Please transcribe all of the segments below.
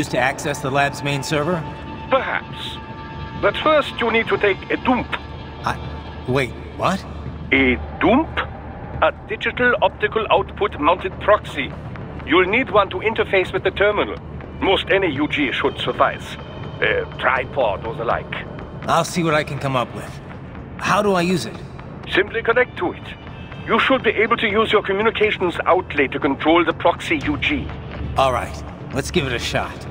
used to access the lab's main server? Perhaps. But first you need to take a dump. Wait, what? A dump? A digital optical output mounted proxy. You'll need one to interface with the terminal. Most any UG should suffice. A tripod or the like. I'll see what I can come up with. How do I use it? Simply connect to it. You should be able to use your communications outlet to control the proxy UG. Alright, let's give it a shot.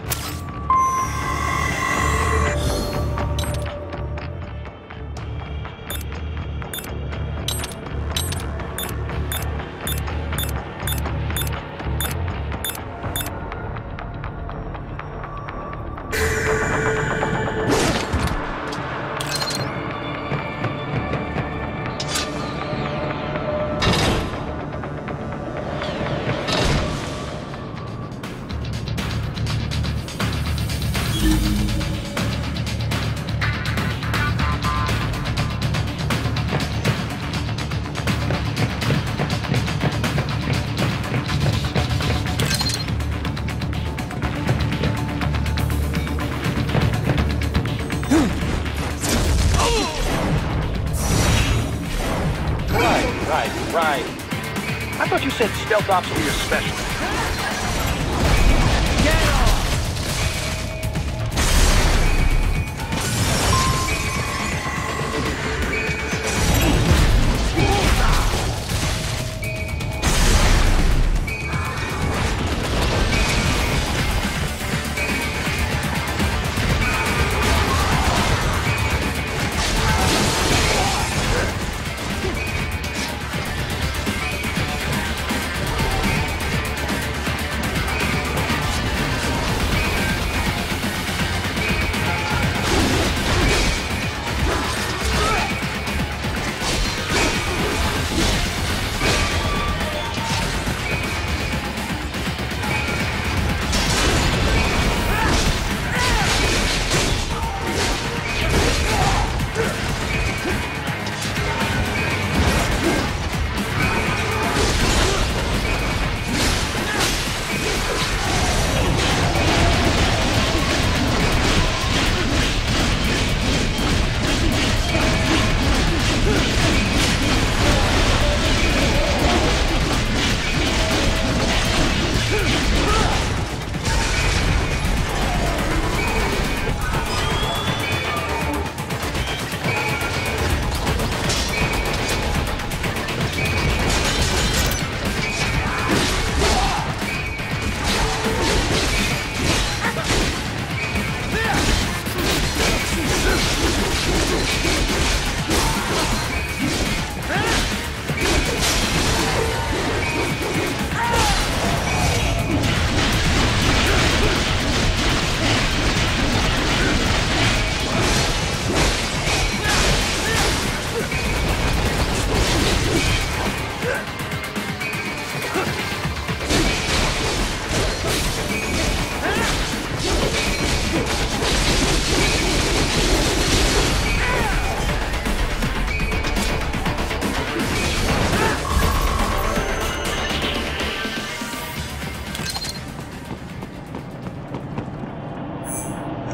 Right. I thought you said stealth ops were your specialty. Get off!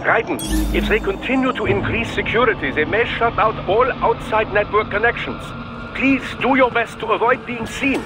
Raiden, if they continue to increase security, they may shut out all outside network connections. Please do your best to avoid being seen.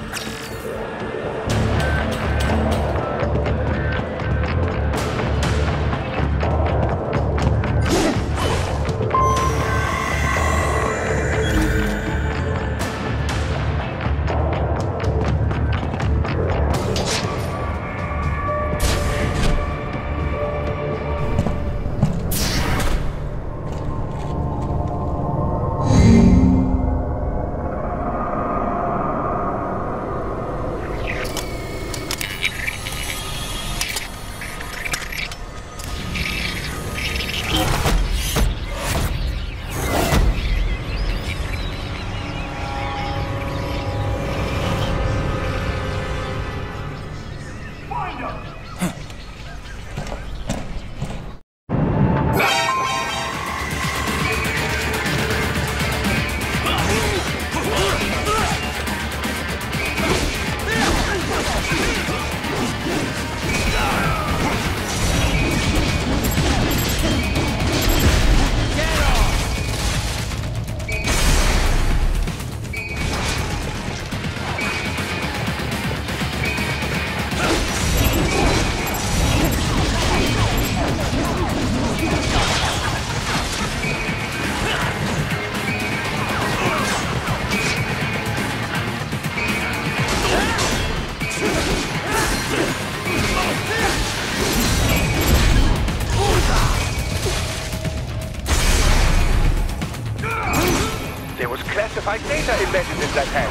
classified data embedded in that hand.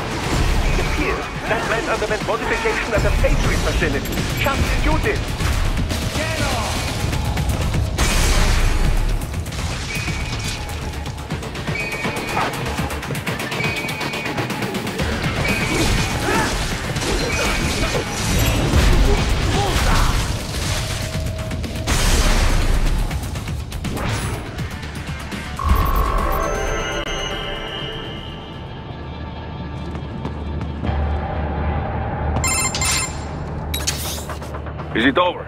It appears that man underwent modification at a factory facility. Just as you did. Get off! Is it over?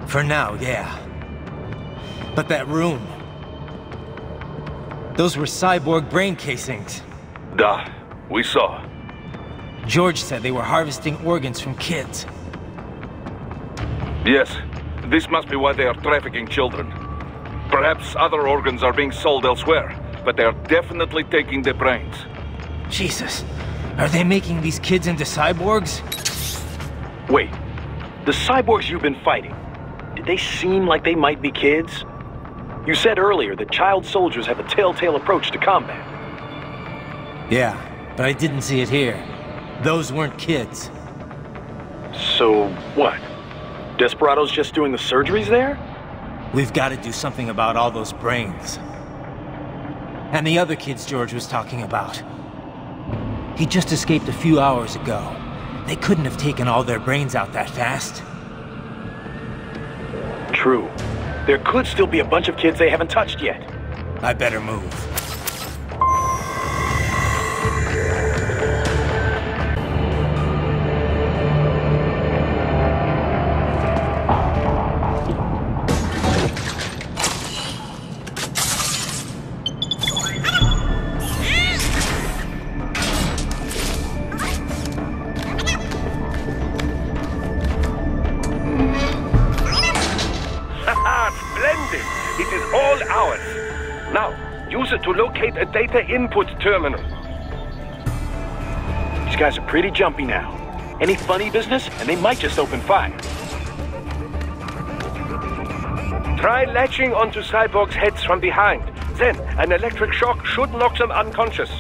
For now, yeah. But that room... Those were cyborg brain casings. Duh, we saw. George said they were harvesting organs from kids. Yes, this must be why they are trafficking children. Perhaps other organs are being sold elsewhere, but they are definitely taking the brains. Jesus, are they making these kids into cyborgs? Wait, the cyborgs you've been fighting, did they seem like they might be kids? You said earlier that child soldiers have a telltale approach to combat. Yeah, but I didn't see it here. Those weren't kids. So, what? Desperado's just doing the surgeries there? We've got to do something about all those brains. And the other kids George was talking about. He just escaped a few hours ago. They couldn't have taken all their brains out that fast. True. There could still be a bunch of kids they haven't touched yet. I better move. It is all ours. Now, use it to locate a data input terminal. These guys are pretty jumpy now. Any funny business, and they might just open fire. Try latching onto Cyborgs' heads from behind. Then, an electric shock should knock them unconscious.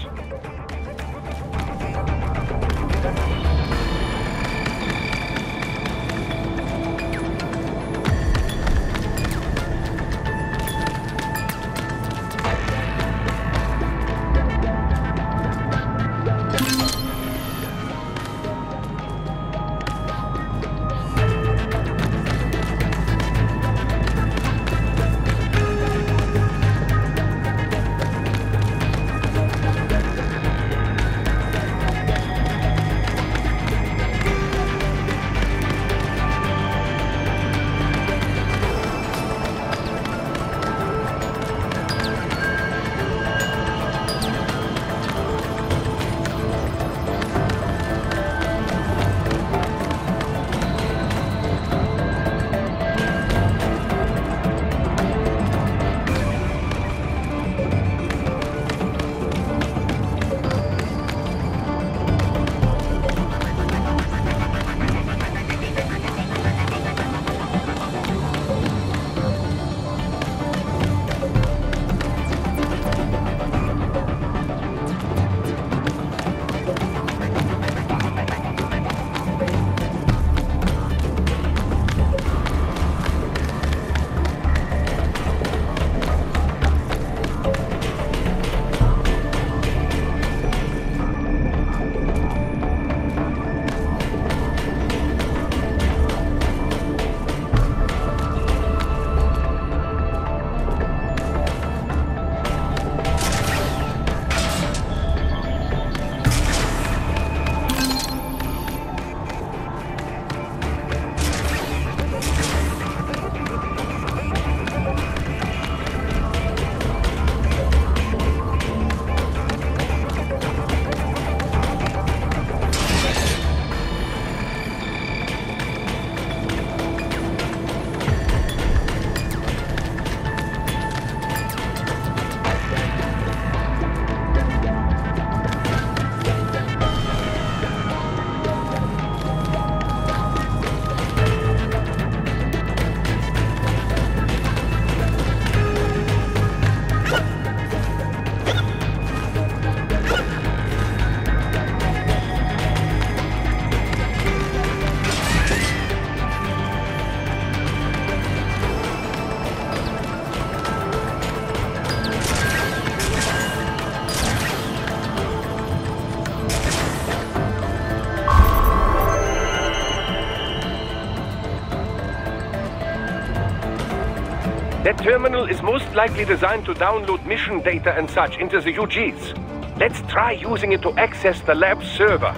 That terminal is most likely designed to download mission data and such into the UGs. Let's try using it to access the lab server.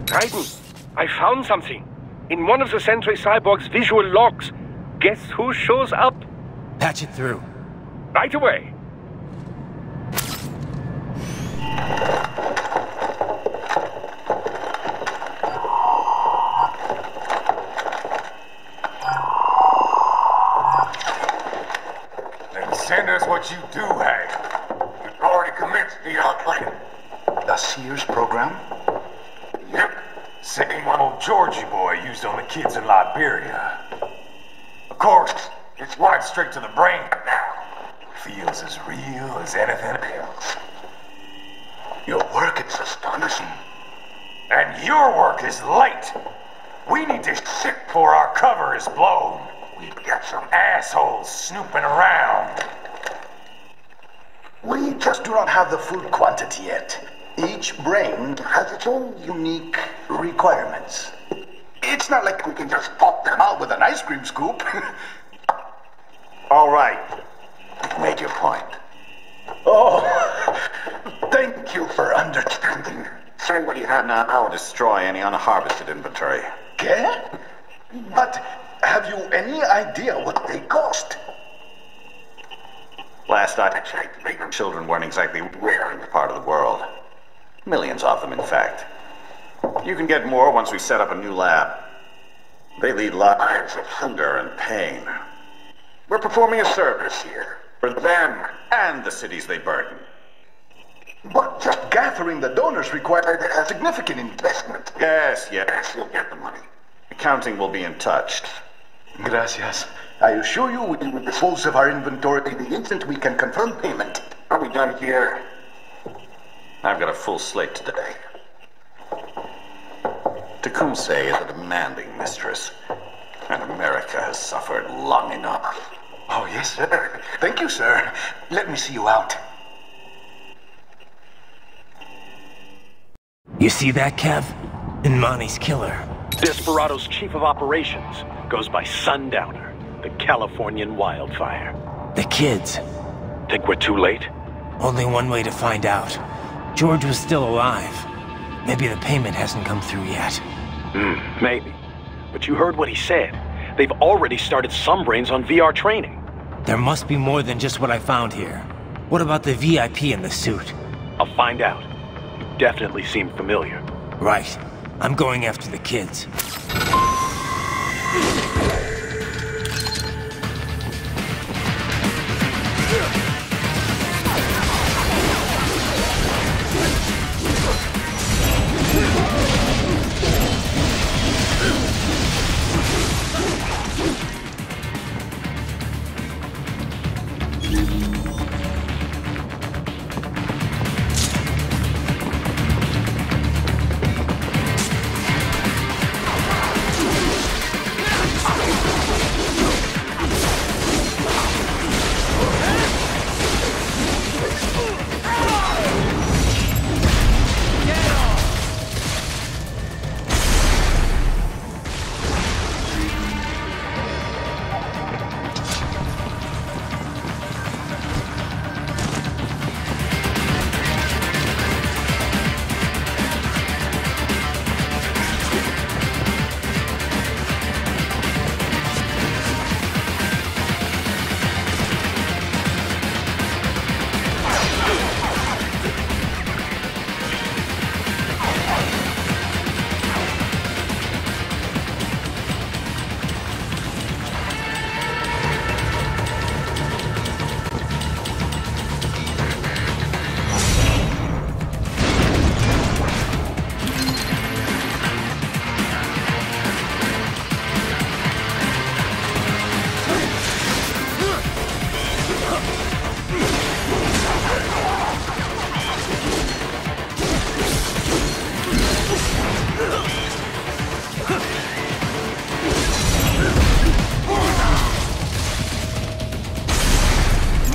Raiden, I found something. In one of the Sentry Cyborgs' visual logs. Guess who shows up? Patch it through. Right away. Then send us what you do have. You've already commenced the outplaying. The Sears program? Yep. Same one old Georgie boy used on the kids in Liberia. Of course, it's right straight to the brain now. Feels as real as anything else. Your work is astonishing. And your work is late. We need this shit before our cover is blown. We've got some assholes snooping around. We just do not have the full quantity yet. Each brain has its own unique requirements. It's not like we can just pop them out with an ice cream scoop. All right. You've made your point. Oh, thank you for understanding. Send what you have now. I'll destroy any unharvested inventory. Okay? But have you any idea what they cost? Last I checked, children weren't exactly rare in the part of the world. Millions of them, in fact. You can get more once we set up a new lab. They lead lives of hunger and pain. We're performing a service here. For them and the cities they burden. But just gathering the donors required a significant investment. Yes, you'll get the money. Accounting will be in touch. Gracias. I assure you we will dispose of our inventory the instant we can confirm payment. Are we done here? I've got a full slate today. Tecumseh is a demanding mistress, and America has suffered long enough. Oh, yes, sir. Thank you, sir. Let me see you out. You see that, Kev? Imani's killer. Desperado's chief of operations goes by Sundowner, the Californian wildfire. The kids. Think we're too late? Only one way to find out. George was still alive. Maybe the payment hasn't come through yet. Maybe. But you heard what he said. They've already started some brains on VR training. There must be more than just what I found here. What about the VIP in the suit? I'll find out. You definitely seem familiar. Right. I'm going after the kids.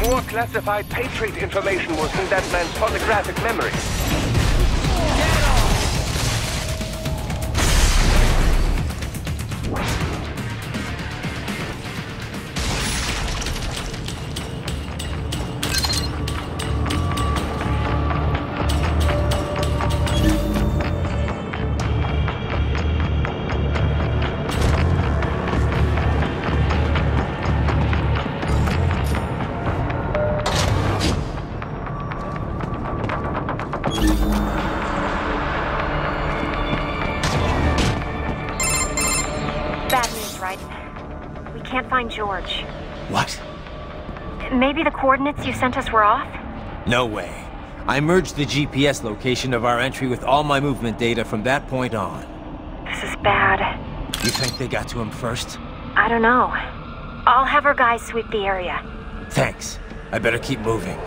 More classified Patriot information was in that man's photographic memory. George. What? Maybe the coordinates you sent us were off? No way. I merged the GPS location of our entry with all my movement data from that point on. This is bad. You think they got to him first? I don't know. I'll have our guys sweep the area. Thanks. I better keep moving.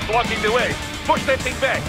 Blocking the way. Push that thing back.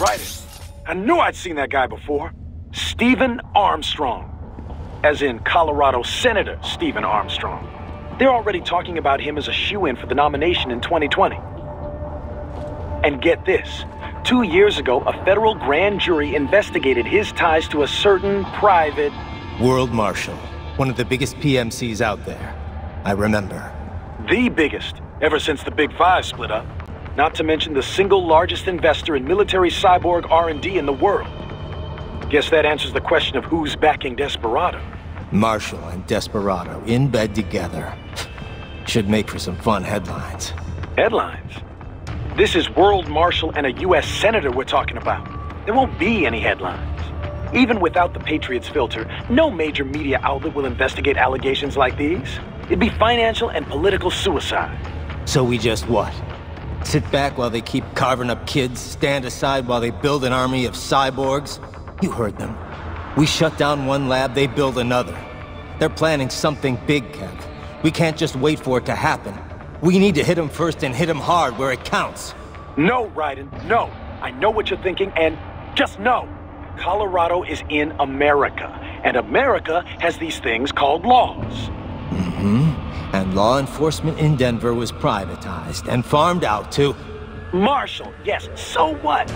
Right. I knew I'd seen that guy before. Stephen Armstrong. As in Colorado Senator Stephen Armstrong. They're already talking about him as a shoo-in for the nomination in 2020. And get this. 2 years ago, a federal grand jury investigated his ties to a certain private... World Marshal. One of the biggest PMCs out there. I remember. The biggest, ever since the Big Five split up. Not to mention the single largest investor in military cyborg R&D in the world. Guess that answers the question of who's backing Desperado. Marshall and Desperado in bed together. Should make for some fun headlines. Headlines? This is World Marshal and a U.S. Senator we're talking about. There won't be any headlines. Even without the Patriots filter, no major media outlet will investigate allegations like these. It'd be financial and political suicide. So we just what? Sit back while they keep carving up kids, stand aside while they build an army of cyborgs? You heard them. We shut down one lab, they build another. They're planning something big, Kev. We can't just wait for it to happen. We need to hit them first and hit them hard where it counts. No, Raiden, no. I know what you're thinking, and just know. Colorado is in America, and America has these things called laws. Mm-hmm. And law enforcement in Denver was privatized and farmed out to... Marshall, yes, so what?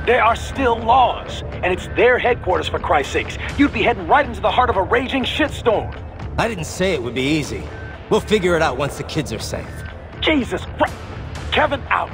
There are still laws, and it's their headquarters, for Christ's sakes. You'd be heading right into the heart of a raging shitstorm. I didn't say it would be easy. We'll figure it out once the kids are safe. Jesus Christ! Kevin out!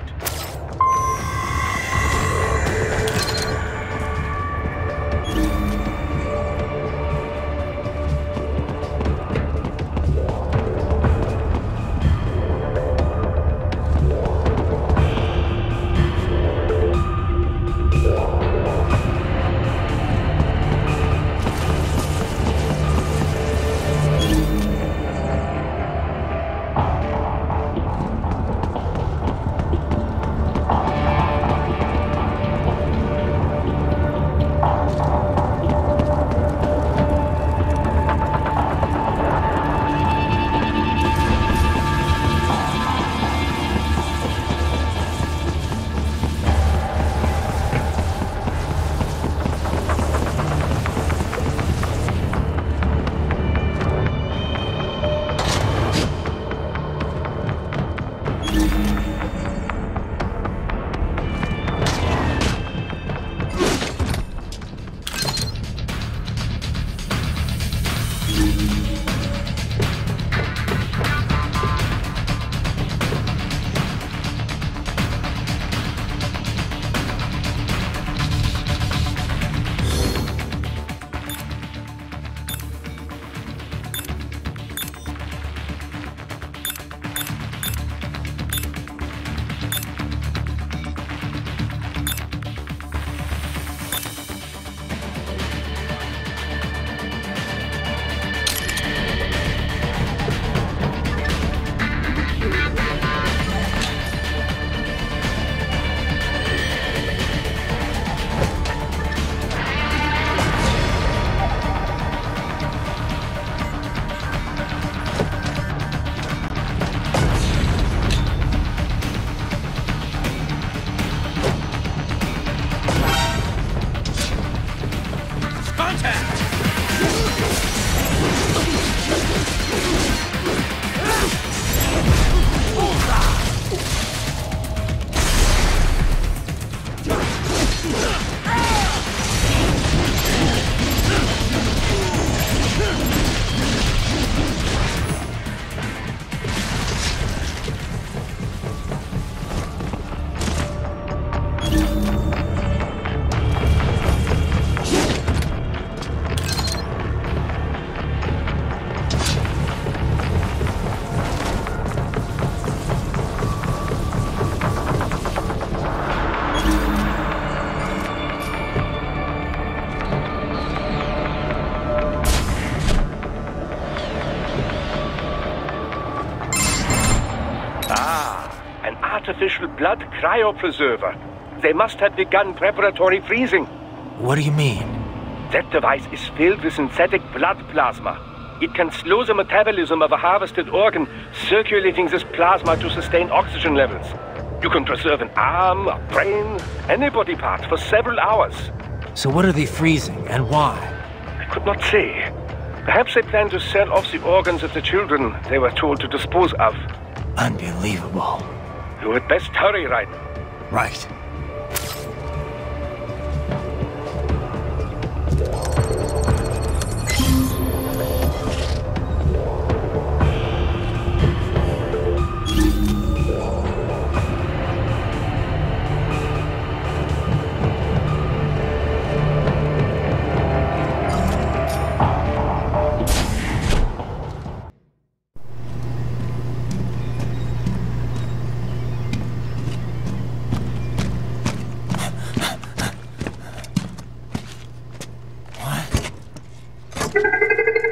Artificial blood cryopreserver. They must have begun preparatory freezing. What do you mean? That device is filled with synthetic blood plasma. It can slow the metabolism of a harvested organ, circulating this plasma to sustain oxygen levels. You can preserve an arm, a brain, any body part for several hours. So what are they freezing, and why? I could not say. Perhaps they plan to sell off the organs of the children they were told to dispose of. Unbelievable. You had best hurry, Raiden. Right.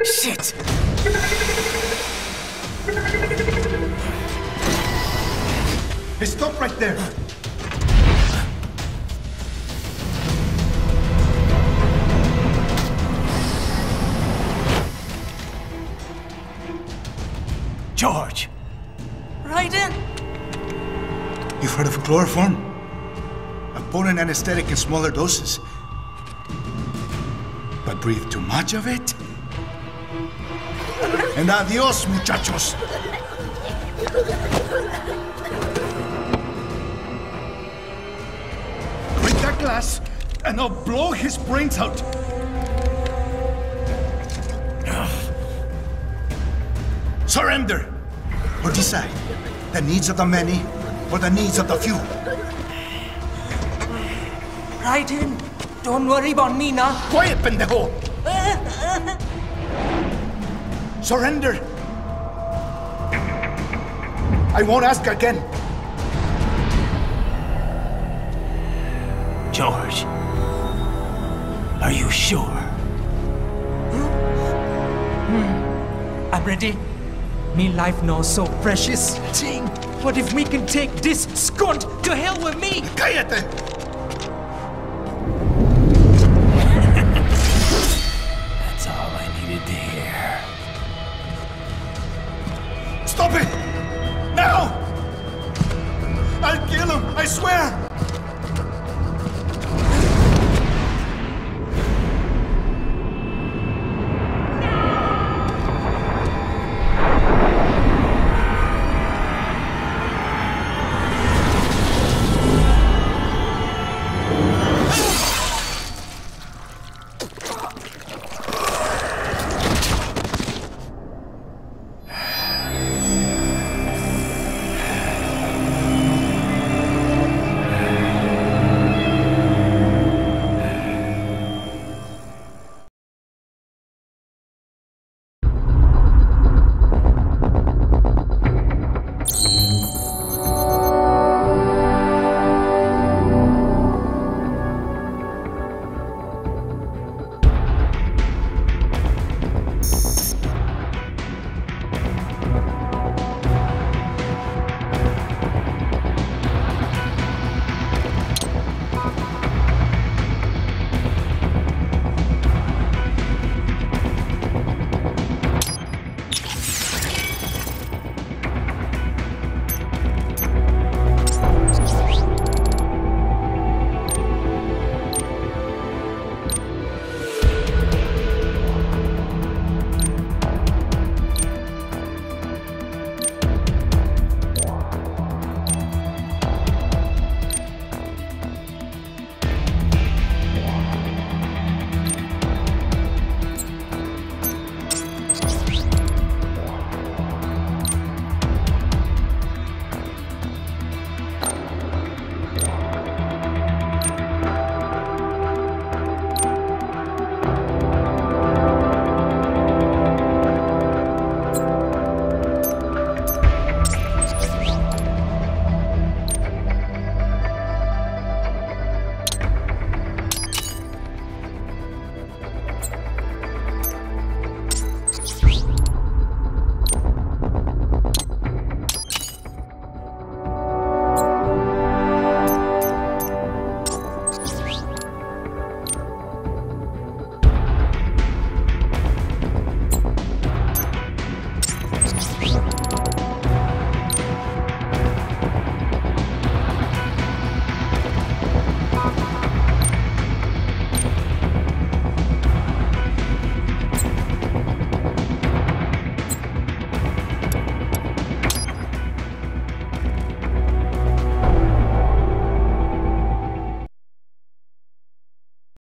Shit! Hey, stop right there! George! Raiden! You've heard of chloroform? A potent anesthetic in smaller doses. But breathe too much of it? And adios, muchachos! Break that glass, and I'll blow his brains out! Surrender! Or decide, the needs of the many, or the needs of the few. Raiden, don't worry about me now. Quiet, pendejo! Surrender! I won't ask again. George, are you sure? I'm ready. Me life now so precious. Ting, what if we can take this skunt to hell with me? Cállate! That's all I needed to hear. Stop it! Now! I'll kill him, I swear!